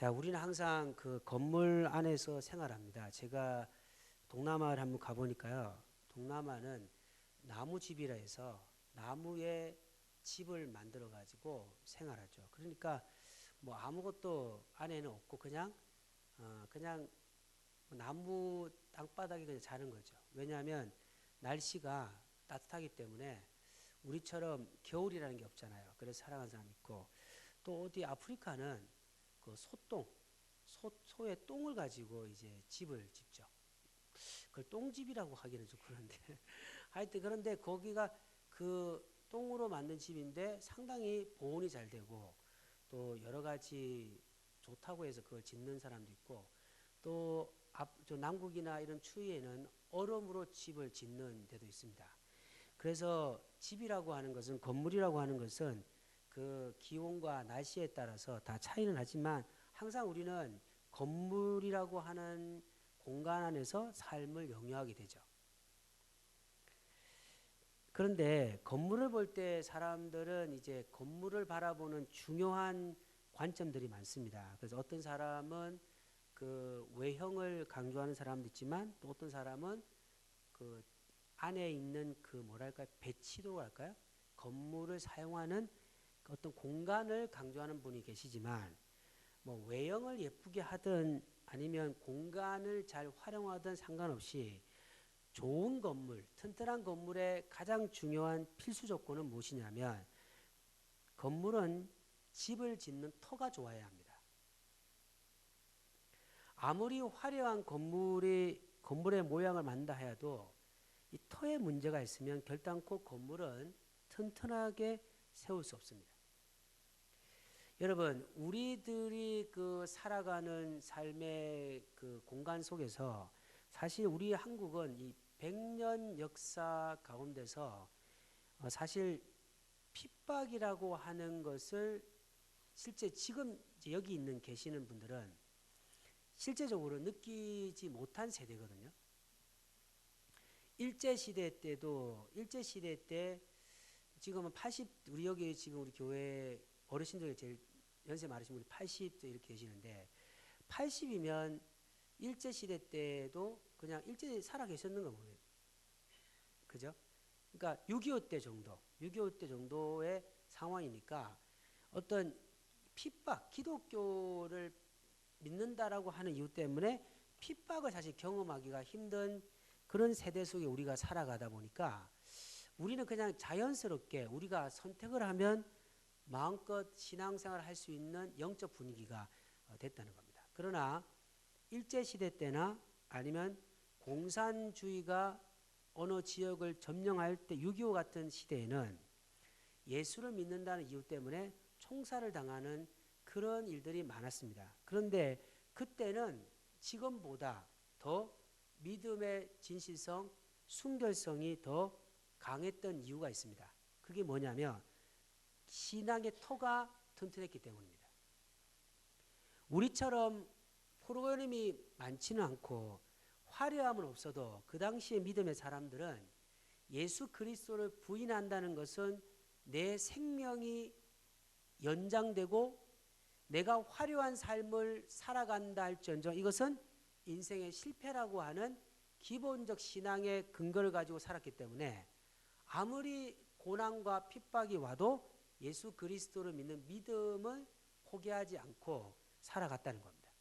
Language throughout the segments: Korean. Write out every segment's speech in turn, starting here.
자, 우리는 항상 그 건물 안에서 생활합니다. 제가 동남아를 한번 가보니까요. 동남아는 나무집이라 해서 나무에 집을 만들어 가지고 생활하죠. 그러니까 뭐 아무것도 안에는 없고 그냥 나무 땅바닥에 그냥 자는 거죠. 왜냐하면 날씨가 따뜻하기 때문에 우리처럼 겨울이라는 게 없잖아요. 그래서 살아가는 사람이 있고 또 어디 아프리카는 그 소의 똥을 가지고 이제 집을 짓죠. 그걸 똥집이라고 하기는 좀 그런데 하여튼 그런데 거기가 그 똥으로 만든 집인데 상당히 보온이 잘 되고 또 여러 가지 좋다고 해서 그걸 짓는 사람도 있고 또 저 남국이나 이런 추위에는 얼음으로 집을 짓는 데도 있습니다. 그래서 집이라고 하는 것은 건물이라고 하는 것은 그 기온과 날씨에 따라서 다 차이는 하지만 항상 우리는 건물이라고 하는 공간 안에서 삶을 영위하게 되죠. 그런데 건물을 볼 때 사람들은 이제 건물을 바라보는 중요한 관점들이 많습니다. 그래서 어떤 사람은 그 외형을 강조하는 사람도 있지만 또 어떤 사람은 그 안에 있는 그 뭐랄까 배치도 할까요? 건물을 사용하는 어떤 공간을 강조하는 분이 계시지만 뭐 외형을 예쁘게 하든 아니면 공간을 잘 활용하든 상관없이 좋은 건물, 튼튼한 건물의 가장 중요한 필수 조건은 무엇이냐면 건물은 집을 짓는 터가 좋아야 합니다. 아무리 화려한 건물의 모양을 만든다 해도 이 터에 문제가 있으면 결단코 건물은 튼튼하게 세울 수 없습니다. 여러분, 우리들이 그 살아가는 삶의 그 공간 속에서 사실 우리 한국은 이 100년 역사 가운데서 사실 핍박이라고 하는 것을 실제 지금 여기 있는 계시는 분들은 실제적으로 느끼지 못한 세대거든요. 일제 시대 때 지금은 80 우리 여기 지금 우리 교회 어르신 중에 제일 연세 많으신 분이 80대 이렇게 계시는데 80이면 일제 시대 때도 그냥 일제 살아 계셨는 거예요. 그죠? 그러니까 6.25 때 정도, 6.25 때 정도의 상황이니까 어떤 핍박, 기독교를 믿는다라고 하는 이유 때문에 핍박을 사실 경험하기가 힘든 그런 세대 속에 우리가 살아가다 보니까 우리는 그냥 자연스럽게 우리가 선택을 하면 마음껏 신앙생활을 할 수 있는 영적 분위기가 됐다는 겁니다. 그러나 일제시대 때나 아니면 공산주의가 어느 지역을 점령할 때 6.25 같은 시대에는 예수를 믿는다는 이유 때문에 총살을 당하는 그런 일들이 많았습니다. 그런데 그때는 지금보다 더 믿음의 진실성, 순결성이 더 강했던 이유가 있습니다. 그게 뭐냐면 신앙의 터가 튼튼했기 때문입니다. 우리처럼 프로그램이 많지는 않고 화려함은 없어도 그 당시의 믿음의 사람들은 예수 그리스도를 부인한다는 것은 내 생명이 연장되고 내가 화려한 삶을 살아간다 할지언정 이것은 인생의 실패라고 하는 기본적 신앙의 근거를 가지고 살았기 때문에 아무리 고난과 핍박이 와도 예수 그리스도를 믿는 믿음을 포기하지 않고 살아갔다는 겁니다.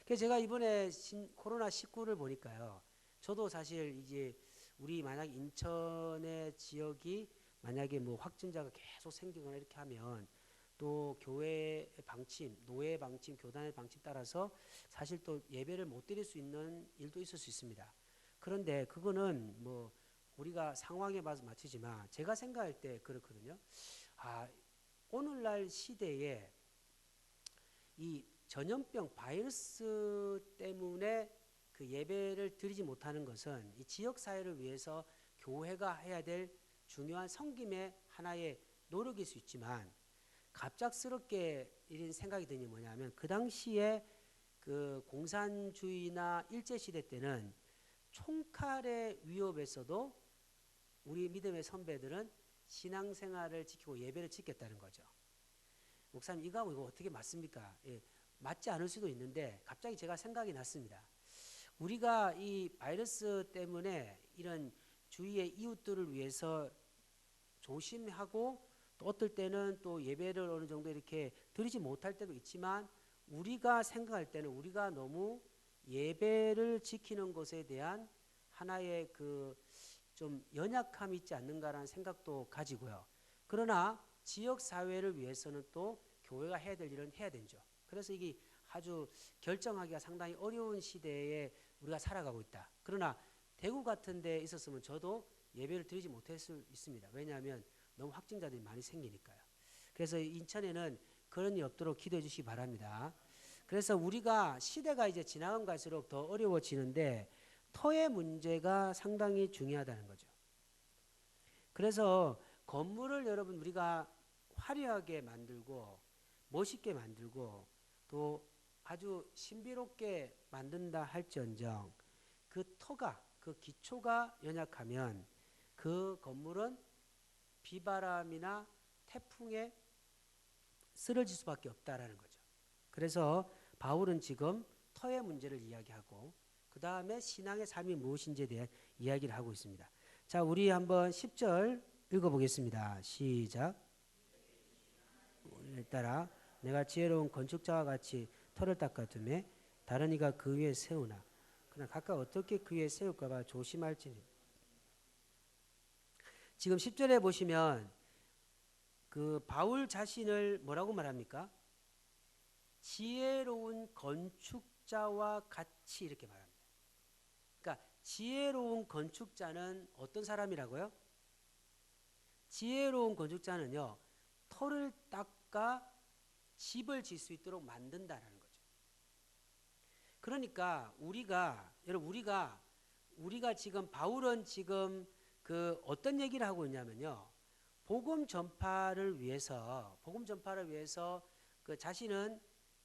그래서 제가 이번에 코로나19를 보니까요. 저도 사실 이제 우리 만약 인천의 지역이 만약에 뭐 확진자가 계속 생기거나 이렇게 하면 또 교회의 방침, 노예 방침, 교단의 방침 따라서 사실 또 예배를 못 드릴 수 있는 일도 있을 수 있습니다. 그런데 그거는 뭐 우리가 상황에 봐서 맞추지만 제가 생각할 때 그렇거든요. 아, 오늘날 시대에 이 전염병 바이러스 때문에 그 예배를 드리지 못하는 것은 이 지역 사회를 위해서 교회가 해야 될 중요한 섬김의 하나의 노력일 수 있지만 갑작스럽게 이런 생각이 드니 뭐냐면 그 당시에 그 공산주의나 일제시대 때는 총칼의 위협에서도 우리 믿음의 선배들은 신앙생활을 지키고 예배를 지켰다는 거죠. 목사님 이거하고 이거 어떻게 맞습니까? 예, 맞지 않을 수도 있는데 갑자기 제가 생각이 났습니다. 우리가 이 바이러스 때문에 이런 주위의 이웃들을 위해서 조심하고 또 어떨 때는 또 예배를 어느 정도 이렇게 드리지 못할 때도 있지만 우리가 생각할 때는 우리가 너무 예배를 지키는 것에 대한 하나의 그 좀 연약함이 있지 않는가라는 생각도 가지고요. 그러나 지역 사회를 위해서는 또 교회가 해야 될 일은 해야 되죠. 그래서 이게 아주 결정하기가 상당히 어려운 시대에 우리가 살아가고 있다. 그러나 대구 같은 데 있었으면 저도 예배를 드리지 못할 수 있습니다. 왜냐하면 너무 확진자들이 많이 생기니까요. 그래서 인천에는 그런 일 없도록 기도해 주시기 바랍니다. 그래서 우리가 시대가 이제 지나간 갈수록 더 어려워지는데 터의 문제가 상당히 중요하다는 거죠. 그래서 건물을 여러분 우리가 화려하게 만들고 멋있게 만들고 또 아주 신비롭게 만든다 할지언정 그 터가 그 기초가 연약하면 그 건물은 비바람이나 태풍에 쓰러질 수밖에 없다라는 거죠. 그래서 바울은 지금 터의 문제를 이야기하고 그 다음에 신앙의 삶이 무엇인지에 대한 이야기를 하고 있습니다. 자, 우리 한번 10절 읽어보겠습니다. 시작. 오늘 따라 내가 지혜로운 건축자와 같이 터를 닦아두매 다른 이가 그 위에 세우나 그러나 각각 어떻게 그 위에 세울까 봐 조심할지니. 지금 10절에 보시면 그 바울 자신을 뭐라고 말합니까? 지혜로운 건축자와 같이 이렇게 말합니다. 그러니까 지혜로운 건축자는 어떤 사람이라고요? 지혜로운 건축자는요, 터를 닦아 집을 질 수 있도록 만든다라는 거죠. 그러니까 여러분 우리가 지금 바울은 지금 그 어떤 얘기를 하고 있냐면요, 복음 전파를 위해서 그 자신은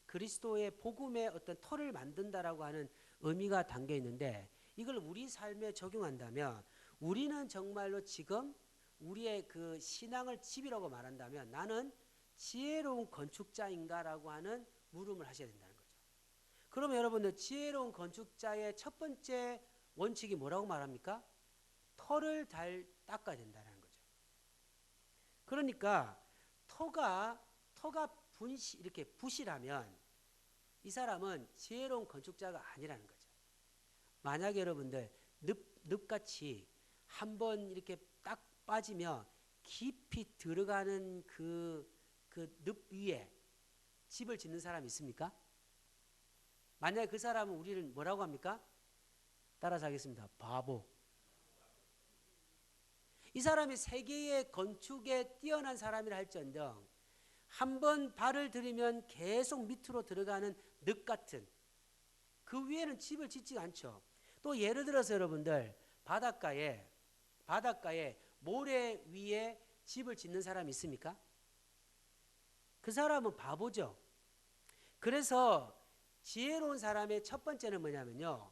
그리스도의 복음의 어떤 터를 만든다라고 하는 의미가 담겨 있는데 이걸 우리 삶에 적용한다면 우리는 정말로 지금 우리의 그 신앙을 집이라고 말한다면 나는 지혜로운 건축자인가라고 하는 물음을 하셔야 된다는 거죠. 그러면 여러분들 지혜로운 건축자의 첫 번째 원칙이 뭐라고 말합니까? 터를 잘 닦아야 된다는 거죠. 그러니까 터가 이렇게 부실하면 이 사람은 지혜로운 건축자가 아니라는 거죠. 만약에 여러분들 늪같이 한번 이렇게 딱 빠지면 깊이 들어가는 그 늪 위에 집을 짓는 사람이 있습니까? 만약에 그 사람은 우리를 뭐라고 합니까? 따라서 하겠습니다. 바보. 이 사람이 세계의 건축에 뛰어난 사람이라 할지언정 한번 발을 들이면 계속 밑으로 들어가는 늪 같은 그 위에는 집을 짓지 않죠. 또 예를 들어서 여러분들 바닷가에 모래 위에 집을 짓는 사람이 있습니까? 그 사람은 바보죠. 그래서 지혜로운 사람의 첫 번째는 뭐냐면요,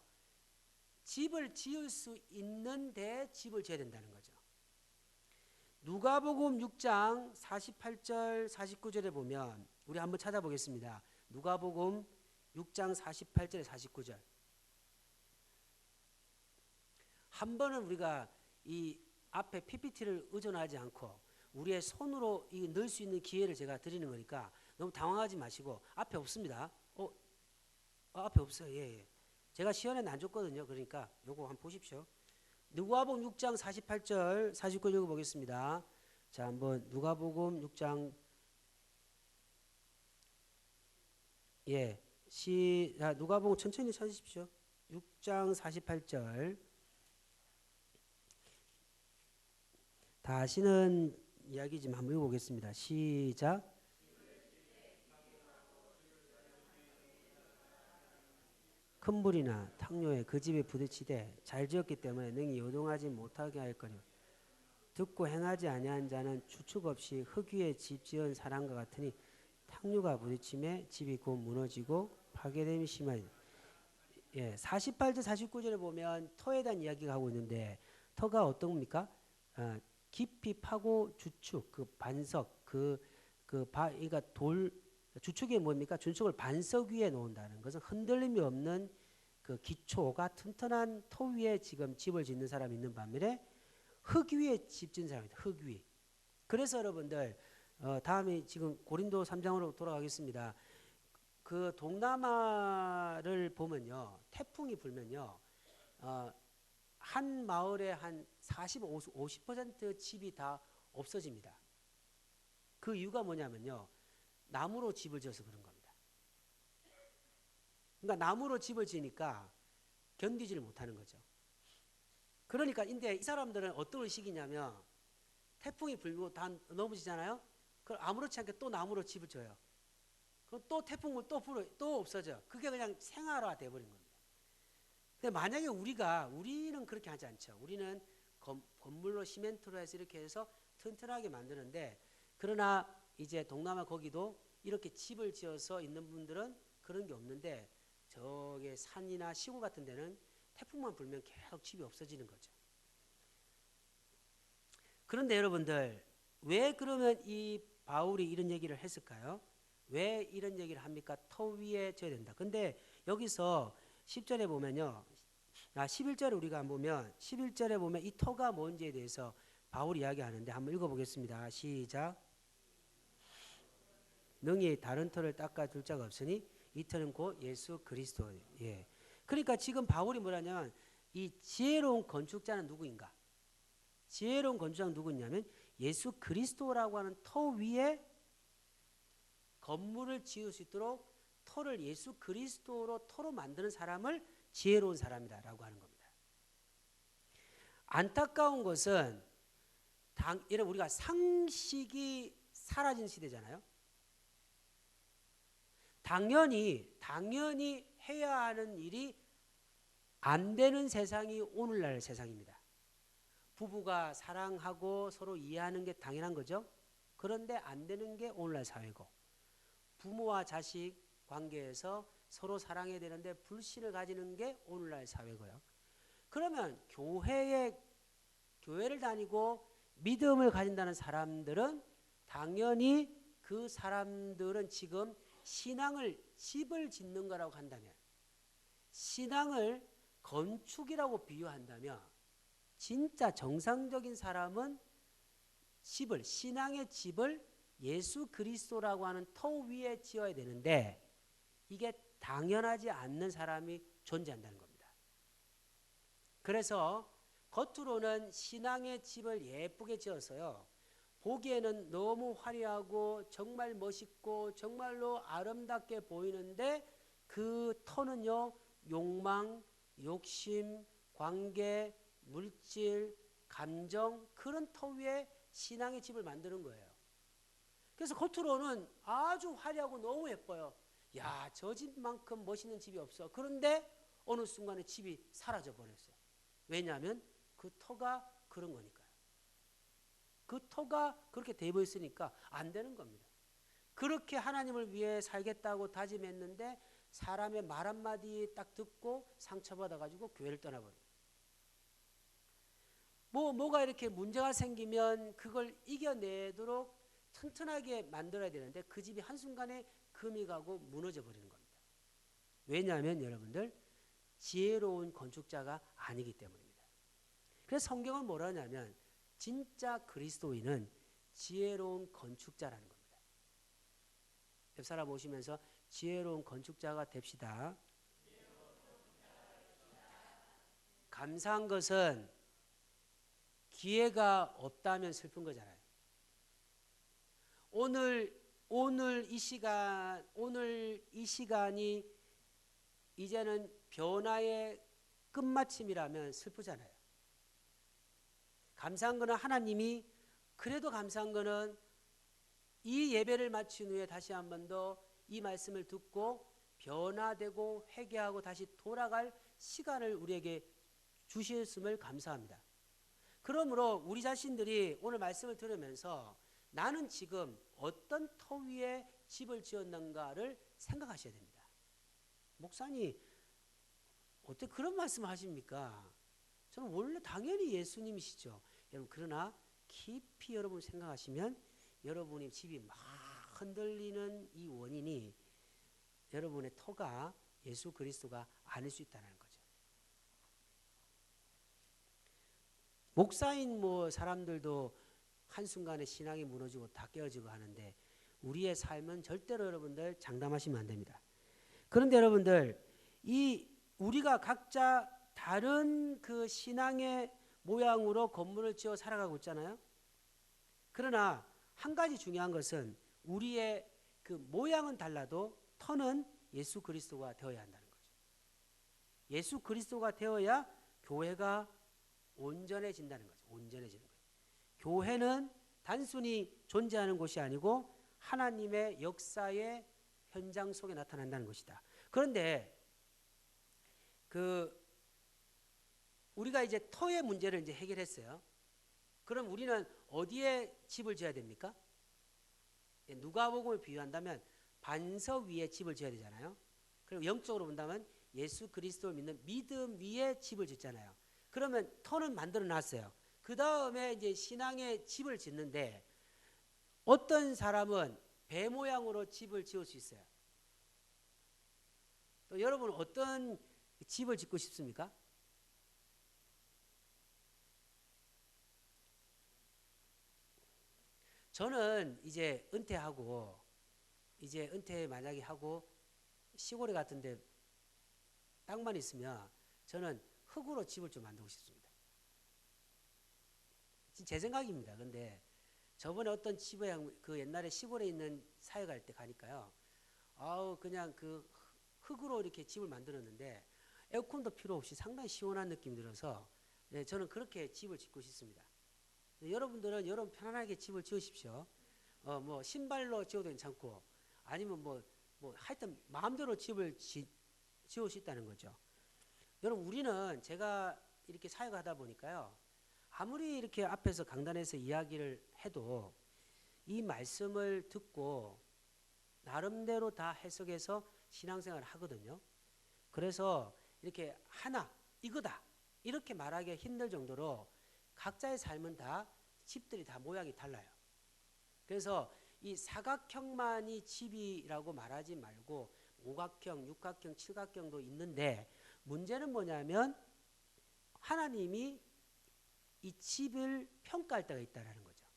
집을 지을 수 있는데 집을 지어야 된다는 거죠. 누가복음 6장 48절 49절에 보면 우리 한번 찾아보겠습니다. 누가복음 6장 48절에 49절. 한 번은 우리가 이 앞에 PPT를 의존하지 않고 우리의 손으로 넣을 수 있는 기회를 제가 드리는 거니까 너무 당황하지 마시고 앞에 없습니다. 앞에 없어요. 예. 제가 시연에는 안 줬거든요. 그러니까 요거 한번 보십시오. 누가복음 6장 48절 49절 읽어보겠습니다. 자, 한번 누가복음 6장 누가복음 천천히 찾으십시오. 6장 48절 다 아시는 이야기지만 한번 읽어보겠습니다. 시작. 큰 불이나 탕료에 그 집에 부딪히되 잘 지었기 때문에 능히 요동하지 못하게 할 거니 듣고 행하지 아니한 자는 추측 없이 흙 위에 집 지은 사람과 같으니 탕류가 부딪힘에 집이 곧 무너지고 파괴됨이 심하니. 48절 49절에 보면 터에 대한 이야기가 하고 있는데 터가 어떤 겁니까? 깊이 파고 주축 그 반석 그 그러니까 주축이 뭡니까? 주축을 반석 위에 놓는다는 것은 흔들림이 없는 그 기초가 튼튼한 토 위에 지금 집을 짓는 사람이 있는 반면에 흙 위에 집 짓는 사람이 있다. 흙 위. 그래서 여러분들 다음에 지금 고린도 3장으로 돌아가겠습니다. 그 동남아를 보면요, 태풍이 불면요, 한 마을에 한 50% 집이 다 없어집니다. 그 이유가 뭐냐면요, 나무로 집을 지어서 그런 겁니다. 그러니까 나무로 집을 지으니까 견디지를 못하는 거죠. 그러니까 근데 이 사람들은 어떤 의식이냐면 태풍이 불고 다 넘어지잖아요. 그럼 아무렇지 않게 또 나무로 집을 져요. 그럼 또 태풍 불 또 없어져. 그게 그냥 생활화 돼버린 겁니다. 근데 만약에 우리는 그렇게 하지 않죠. 우리는 건물로 시멘트로 해서 이렇게 해서 튼튼하게 만드는데, 그러나 이제 동남아 거기도 이렇게 집을 지어서 있는 분들은 그런 게 없는데, 저게 산이나 시골 같은 데는 태풍만 불면 계속 집이 없어지는 거죠. 그런데 여러분들, 왜 그러면 이 바울이 이런 얘기를 했을까요? 왜 이런 얘기를 합니까? 터 위에 져야 된다. 근데 여기서 10절에 보면요, 11절에 우리가 보면 11절에 보면 이 터가 뭔지에 대해서 바울이 이야기하는데 한번 읽어보겠습니다. 시작. 능히 다른 터를 닦아 둘 자가 없으니 이 터는 곧 예수 그리스도. 예. 그러니까 지금 바울이 뭐라냐면 이 지혜로운 건축자는 누구인가? 지혜로운 건축자는 누구냐면 예수 그리스도라고 하는 터 위에 건물을 지을 수 있도록 터를 예수 그리스도로 터로 만드는 사람을 지혜로운 사람이다라고 하는 겁니다. 안타까운 것은 이런 우리가 상식이 사라진 시대잖아요. 당연히 해야 하는 일이 안 되는 세상이 오늘날 세상입니다. 부부가 사랑하고 서로 이해하는 게 당연한 거죠. 그런데 안 되는 게 오늘날 사회고, 부모와 자식 관계에서 서로 사랑해야 되는데 불신을 가지는 게 오늘날 사회고요. 그러면 교회를 다니고 믿음을 가진다는 사람들은 당연히 그 사람들은 지금 집을 짓는 거라고 한다면, 신앙을 건축이라고 비유한다면, 진짜 정상적인 사람은 신앙의 집을 예수 그리스도라고 하는 터 위에 지어야 되는데, 이게 당연하지 않는 사람이 존재한다는 겁니다. 그래서 겉으로는 신앙의 집을 예쁘게 지어서요, 보기에는 너무 화려하고 정말 멋있고 정말로 아름답게 보이는데, 그 터는요, 욕망, 욕심, 관계, 물질, 감정, 그런 터 위에 신앙의 집을 만드는 거예요. 그래서 겉으로는 아주 화려하고 너무 예뻐요. 야, 저 집만큼 멋있는 집이 없어. 그런데 어느 순간에 집이 사라져 버렸어요. 왜냐하면 그 터가 그런 거니까요. 그 터가 그렇게 돼 있으니까 안 되는 겁니다. 그렇게 하나님을 위해 살겠다고 다짐했는데 사람의 말 한마디 딱 듣고 상처받아가지고 교회를 떠나버려요. 뭐가 이렇게 문제가 생기면 그걸 이겨내도록 튼튼하게 만들어야 되는데 그 집이 한순간에 금이 가고 무너져 버리는 겁니다. 왜냐하면 여러분들, 지혜로운 건축자가 아니기 때문입니다. 그래서 성경은 뭐라 하냐면 진짜 그리스도인은 지혜로운 건축자라는 겁니다. 옆 사람 오시면서 지혜로운 건축자가 됩시다. 감사한 것은 기회가 없다면 슬픈 거잖아요. 오늘 이 시간이 이제는 변화의 끝마침이라면 슬프잖아요. 감사한 거는 하나님이, 그래도 감사한 거는 이 예배를 마친 후에 다시 한 번 더 이 말씀을 듣고 변화되고 회개하고 다시 돌아갈 시간을 우리에게 주셨음을 감사합니다. 그러므로 우리 자신들이 오늘 말씀을 들으면서 나는 지금 어떤 터 위에 집을 지었는가를 생각하셔야 됩니다. 목사님, 어떻게 그런 말씀을 하십니까? 저는 원래 당연히 예수님이시죠. 여러분, 그러나 깊이 여러분 생각하시면 여러분이 집이 막 흔들리는 이 원인이 여러분의 터가 예수 그리스도가 아닐 수 있다는 거죠. 목사인 사람들도 한순간에 신앙이 무너지고 다 깨어지고 하는데 우리의 삶은 절대로 여러분들 장담하시면 안 됩니다. 그런데 여러분들 우리가 각자 다른 그 신앙의 모양으로 건물을 지어 살아가고 있잖아요. 그러나 한 가지 중요한 것은 우리의 그 모양은 달라도 터는 예수 그리스도가 되어야 한다는 거죠. 예수 그리스도가 되어야 교회가 온전해진다는 거죠. 온전해지는 거예요. 교회는 단순히 존재하는 곳이 아니고 하나님의 역사의 현장 속에 나타난다는 것이다. 그런데 우리가 이제 터의 문제를 이제 해결했어요. 그럼 우리는 어디에 집을 지어야 됩니까? 누가복음을 비유한다면 반석 위에 집을 지어야 되잖아요. 그리고 영적으로 본다면 예수 그리스도를 믿는 믿음 위에 집을 짓잖아요. 그러면 터는 만들어 놨어요. 그 다음에 이제 신앙의 집을 짓는데 어떤 사람은 배 모양으로 집을 지을 수 있어요. 또 여러분은 어떤 집을 짓고 싶습니까? 저는 이제 은퇴 만약에 하고 시골에 같은데 땅만 있으면 저는 흙으로 집을 좀 만들고 싶습니다. 제 생각입니다. 근데 저번에 어떤 집에 그 옛날에 시골에 있는 사회 갈 때 가니까요. 그냥 그 흙으로 이렇게 집을 만들었는데 에어컨도 필요 없이 상당히 시원한 느낌이 들어서 저는 그렇게 집을 짓고 싶습니다. 여러분들은 여러분 편안하게 집을 지으십시오. 신발로 지어도 괜찮고 아니면 하여튼 마음대로 집을 지을 수 있다는 거죠. 여러분 우리는 제가 이렇게 사역을 하다 보니까요. 아무리 이렇게 앞에서 강단에서 이야기를 해도 이 말씀을 듣고 나름대로 다 해석해서 신앙생활을 하거든요. 그래서 이렇게 하나 이거다 이렇게 말하기 힘들 정도로 각자의 삶은 다 집들이 다 모양이 달라요. 그래서 이 사각형만이 집이라고 말하지 말고 오각형, 육각형, 칠각형도 있는데 문제는 뭐냐면 하나님이 이 집을 평가할 때가 있다는 거죠.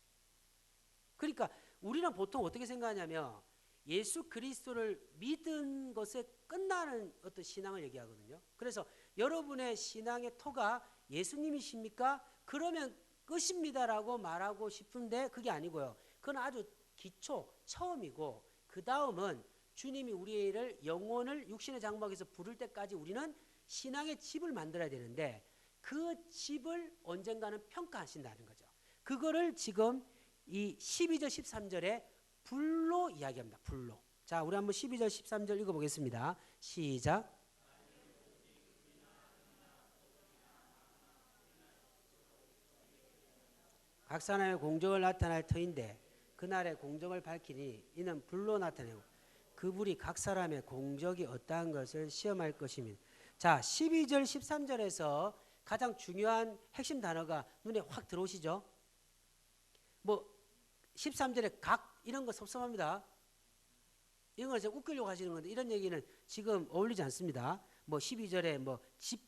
그러니까 우리는 보통 어떻게 생각하냐면 예수 그리스도를 믿은 것에 끝나는 어떤 신앙을 얘기하거든요. 그래서 여러분의 신앙의 터가 예수님이십니까? 그러면 끝입니다라고 말하고 싶은데 그게 아니고요. 그건 아주 기초, 처음이고 그 다음은 주님이 우리를 영혼을 육신의 장막에서 부를 때까지 우리는 신앙의 집을 만들어야 되는데 그 집을 언젠가는 평가하신다는 거죠. 그거를 지금 이 12절 13절에 불로 이야기합니다. 불로. 자, 우리 한번 12절 13절 읽어보겠습니다. 시작. 각 사람의 공적을 나타낼 터인데 그날의 공적을 밝히니 이는 불로 나타내고 그 불이 각 사람의 공적이 어떠한 것을 시험할 것이니. 자, 12절 13절에서 가장 중요한 핵심 단어가 눈에 확 들어오시죠? 13절에 각 이런 거 섭섭합니다. 이런 걸 제가 웃기려고 하시는 건데 이런 얘기는 지금 어울리지 않습니다. 12절에 집,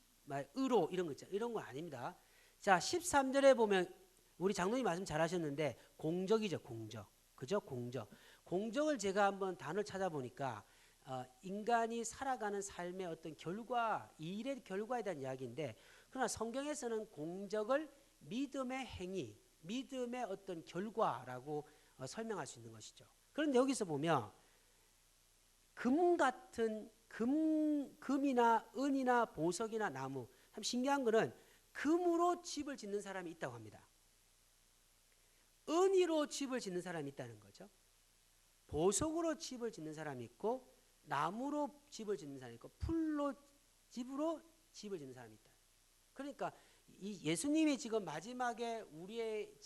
의로 이런 거 있잖아요. 이런 거 아닙니다. 자, 13절에 보면 우리 장로님 말씀 잘 하셨는데 공적이죠. 공적. 그죠? 공적. 공적을 제가 한번 단어를 찾아보니까 인간이 살아가는 삶의 어떤 결과, 일의 결과에 대한 이야기인데 그러나 성경에서는 공적을 믿음의 행위, 믿음의 어떤 결과라고 설명할 수 있는 것이죠. 그런데 여기서 보면 금이나 은이나 보석이나 나무, 참 신기한 거는 금으로 집을 짓는 사람이 있다고 합니다. 은으로 집을 짓는 사람이 있다는 거죠. 보석으로 집을 짓는 사람이 있고 나무로 집을 짓는 사람이 있고 풀로 집으로 집을 짓는 사람이 있다. 그러니까 이 예수님이 지금 마지막에 우리의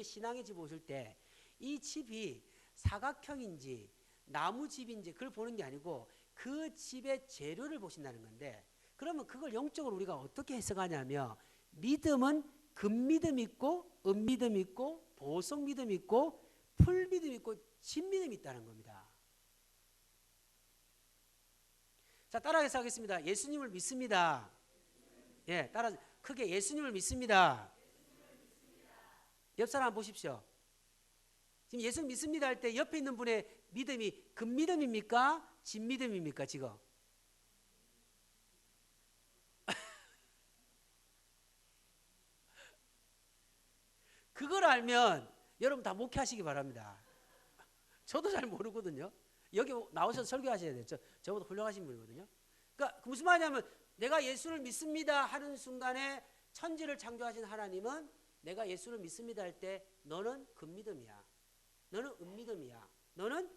신앙의 집을 오실 때 이 집이 사각형인지 나무 집인지 그걸 보는 게 아니고 그 집의 재료를 보신다는 건데 그러면 그걸 영적으로 우리가 어떻게 해석하냐면 믿음은 금 믿음 있고 은 믿음 있고 보석 믿음 있고 풀 믿음 있고 진믿음이 있다는 겁니다. 자, 따라해서 하겠습니다. 예수님을 믿습니다. 예, 따라 크게 예수님을 믿습니다. 옆 사람 보십시오. 지금 예수 믿습니다 할 때 옆에 있는 분의 믿음이 근믿음입니까? 진믿음입니까? 지금 그걸 알면 여러분 다 목회하시기 바랍니다. 저도 잘 모르거든요. 여기 나오셔서 설교하셔야 돼요. 저보다 훌륭하신 분이거든요. 그러니까 무슨 말이냐면 내가 예수를 믿습니다 하는 순간에 천지를 창조하신 하나님은 내가 예수를 믿습니다 할 때 너는 근믿음이야, 너는 은믿음이야, 너는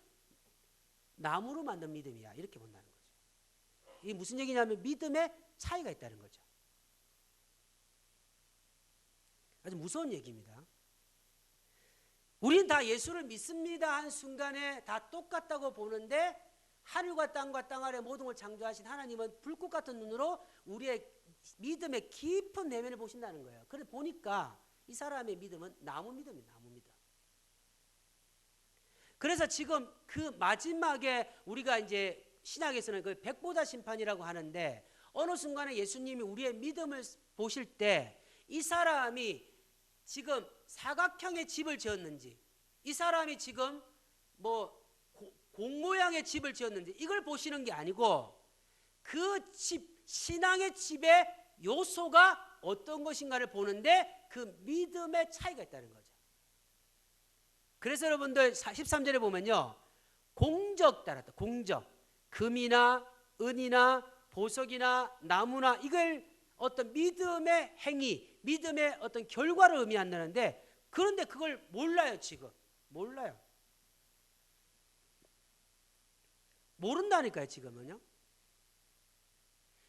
나무로 만든 믿음이야, 이렇게 본다는 거죠. 이게 무슨 얘기냐면 믿음의 차이가 있다는 거죠. 아주 무서운 얘기입니다. 우리는 다 예수를 믿습니다 한 순간에 다 똑같다고 보는데 하늘과 땅과 땅 아래 모든 걸 창조하신 하나님은 불꽃 같은 눈으로 우리의 믿음의 깊은 내면을 보신다는 거예요. 그래 보니까 이 사람의 믿음은 나무 믿음이에요. 나무 믿음. 그래서 지금 그 마지막에 우리가 이제 신약에서는 그 백보자 심판이라고 하는데 어느 순간에 예수님이 우리의 믿음을 보실 때 이 사람이 지금 사각형의 집을 지었는지 이 사람이 지금 뭐 공 모양의 집을 지었는지 이걸 보시는 게 아니고 그 집, 신앙의 집의 요소가 어떤 것인가를 보는데 그 믿음의 차이가 있다는 거죠. 그래서 여러분들 13절에 보면요, 공적 따랐다. 공적, 금이나 은이나 보석이나 나무나 이걸 어떤 믿음의 행위, 믿음의 어떤 결과를 의미한다는데 그런데 그걸 몰라요. 지금 몰라요. 모른다니까요. 지금은요.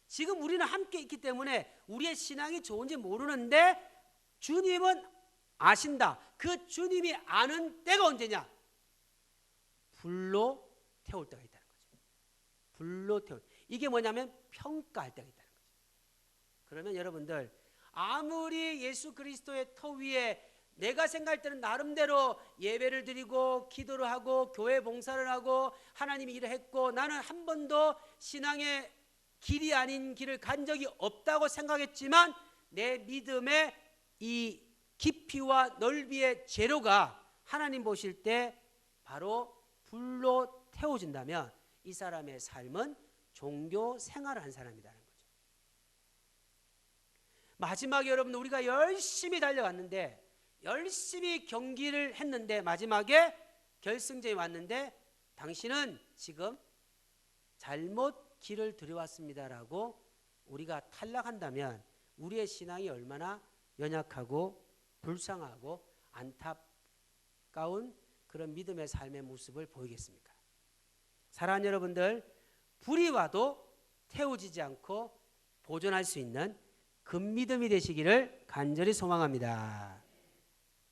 지금 우리는 함께 있기 때문에 우리의 신앙이 좋은지 모르는데 주님은 아신다. 그 주님이 아는 때가 언제냐? 불로 태울 때가 있다는 거죠. 불로 태울. 이게 뭐냐면 평가할 때가 있다는 거죠. 그러면 여러분들 아무리 예수 그리스도의 터 위에 내가 생각할 때는 나름대로 예배를 드리고 기도를 하고 교회 봉사를 하고 하나님이 일을 했고 나는 한 번도 신앙의 길이 아닌 길을 간 적이 없다고 생각했지만 내 믿음의 이 깊이와 넓이의 재료가 하나님 보실 때 바로 불로 태워진다면 이 사람의 삶은 종교 생활을 한 사람이라는 거죠. 마지막에 여러분 우리가 열심히 달려갔는데 열심히 경기를 했는데 마지막에 결승전에 왔는데 당신은 지금 잘못 길을 들여왔습니다라고 우리가 탈락한다면 우리의 신앙이 얼마나 연약하고 불쌍하고 안타까운 그런 믿음의 삶의 모습을 보이겠습니까? 사랑하는 여러분들, 불이 와도 태워지지 않고 보존할 수 있는 근믿음이 되시기를 간절히 소망합니다.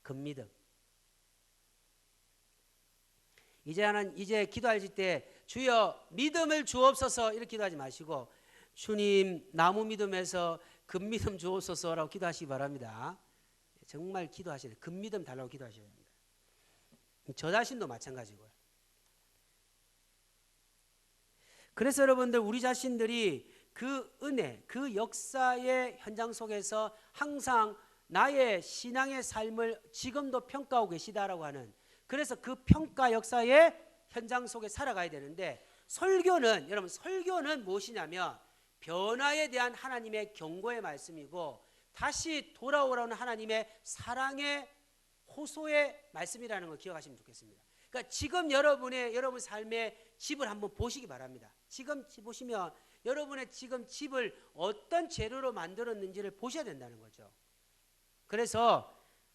근믿음. 이제 기도하실 때 주여 믿음을 주옵소서 이렇게 기도하지 마시고 주님 나무 믿음에서 근믿음 주옵소서라고 기도하시기 바랍니다. 정말 기도하시는 근믿음 달라고 기도하셔야 됩니다. 저 자신도 마찬가지고요. 그래서 여러분들 우리 자신들이 그 은혜, 그 역사의 현장 속에서 항상 나의 신앙의 삶을 지금도 평가하고 계시다라고 하는 그래서 그 평가 역사의 현장 속에 살아가야 되는데 설교는 여러분 설교는 무엇이냐면 변화에 대한 하나님의 경고의 말씀이고 다시 돌아오라는 하나님의 사랑의 호소의 말씀이라는 걸 기억하시면 좋겠습니다. 그러니까 지금 여러분 삶의 집을 한번 보시기 바랍니다. 지금 보시면 여러분의 지금 집을 어떤 재료로 만들었는지를 보셔야 된다는 거죠. 그래서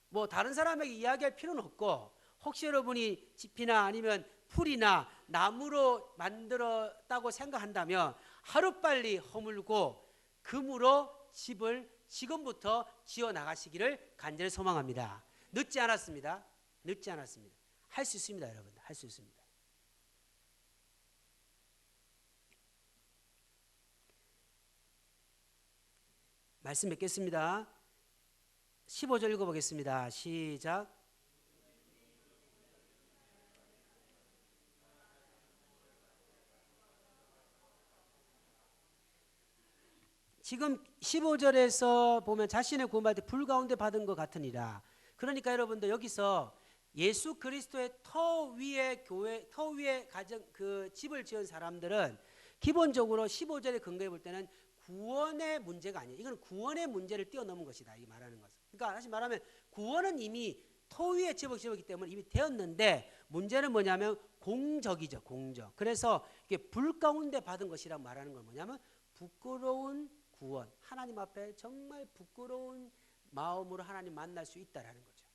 뭐 다른 사람에게 이야기할 필요는 없고 혹시 여러분이 집이나 아니면 풀이나 나무로 만들었다고 생각한다면 하루빨리 허물고 금으로 집을 지금부터 지어 나가시기를 간절히 소망합니다. 늦지 않았습니다. 늦지 않았습니다. 할 수 있습니다, 여러분들. 할 수 있습니다. 말씀 맺겠습니다. 15절 읽어보겠습니다. 시작. 지금 15절에서 보면 자신의 구원받을 때 불 가운데 받은 것 같으니라. 그러니까 여러분들 여기서 예수 그리스도의 터 위에 교회, 터 위에 가정 그 집을 지은 사람들은 기본적으로 15절에 근거해 볼 때는 구원의 문제가 아니에요. 이건 구원의 문제를 뛰어넘은 것이다. 이 말하는 것은. 그러니까 다시 말하면 구원은 이미 터 위에 집을 지었기 때문에 이미 되었는데 문제는 뭐냐면 공적이죠. 공적. 그래서 이게 불 가운데 받은 것이라고 말하는 건 뭐냐면 부끄러운 구원. 하나님 앞에 정말 부끄러운 마음으로 하나님 만날 수 있다라는 거죠.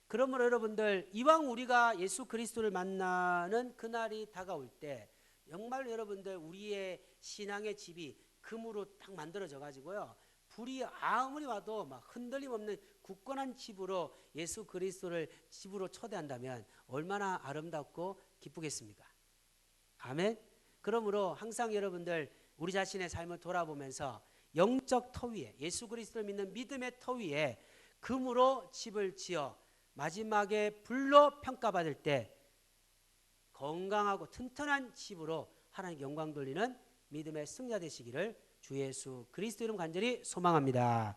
그러므로 여러분들 이왕 우리가 예수 그리스도를 만나는 그날이 다가올 때 정말 여러분들 우리의 신앙의 집이 금으로 딱 만들어져 가지고요. 불이 아무리 와도 막 흔들림 없는 굳건한 집으로 예수 그리스도를 집으로 초대한다면 얼마나 아름답고 기쁘겠습니까? 아멘. 그러므로 항상 여러분들 우리 자신의 삶을 돌아보면서 영적 터 위에 예수 그리스도를 믿는 믿음의 터 위에 금으로 집을 지어 마지막에 불로 평가받을 때 건강하고 튼튼한 집으로 하나님 영광 돌리는 믿음의 승자 되시기를 주 예수 그리스도 이름 간절히 소망합니다.